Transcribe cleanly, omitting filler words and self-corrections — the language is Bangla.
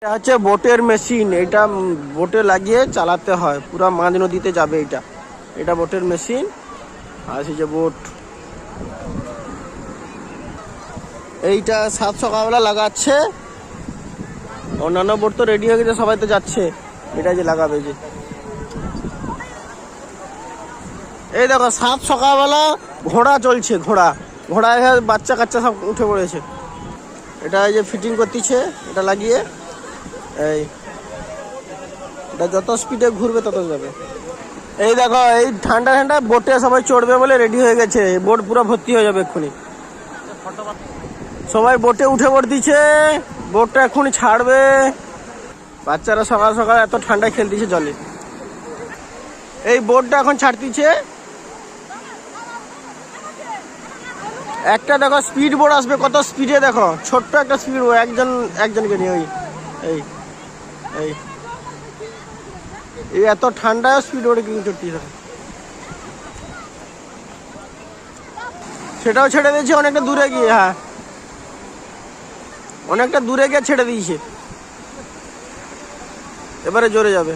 এটা হচ্ছে বোটের মেশিন। এটা বোটে লাগিয়ে চালাতে হয়, পুরা মাঝ নদীতে যাবে। এটা এটা বোটের মেশিন। আর সেই যে বোট, এইটা সাত সকালবেলা লাগাচ্ছে। অন্যান্য বোট তো রেডি হয়ে গেছে, সবাই তো যাচ্ছে। এটা যে লাগাবে, যে এই দেখো সাত সকালবেলা ঘোড়া চলছে। ঘোড়া ঘোড়ায় বাচ্চা কাচ্চা সব উঠে পড়েছে। এটা এই যে ফিটিং করতেছে, এটা লাগিয়ে। এই এটা যত স্পিডে ঘুরবে তত যাবে। এই দেখো, এই ঠান্ডা ঠান্ডা বোটে সবাই চড়বে বলে রেডি হয়ে গেছে। বোট পুরো ভর্তি হয়ে যাবে এক্ষুনি। সবাই বোটে উঠে পড়তিছে, বোটটা এক্ষুনি ছাড়বে। বাচ্চারা সকাল সকাল এত ঠান্ডায় খেলতেছে জলে। এই বোটটা এখন ছাড়তিছে। একটা দেখো স্পিড বোট আসবে, কত স্পিডে দেখো, ছোট্ট একটা স্পিড বোট, একজনকে নিয়ে। ওই এই এই এই এত ঠান্ডায় স্পিড বোটে কিন্তু চড়তে থাকে। সেটাও ছেড়ে দিয়েছে অনেকটা দূরে গিয়ে। হ্যাঁ, অনেকটা দূরে গিয়ে ছেড়ে দিয়েছে, এবারে জোরে যাবে।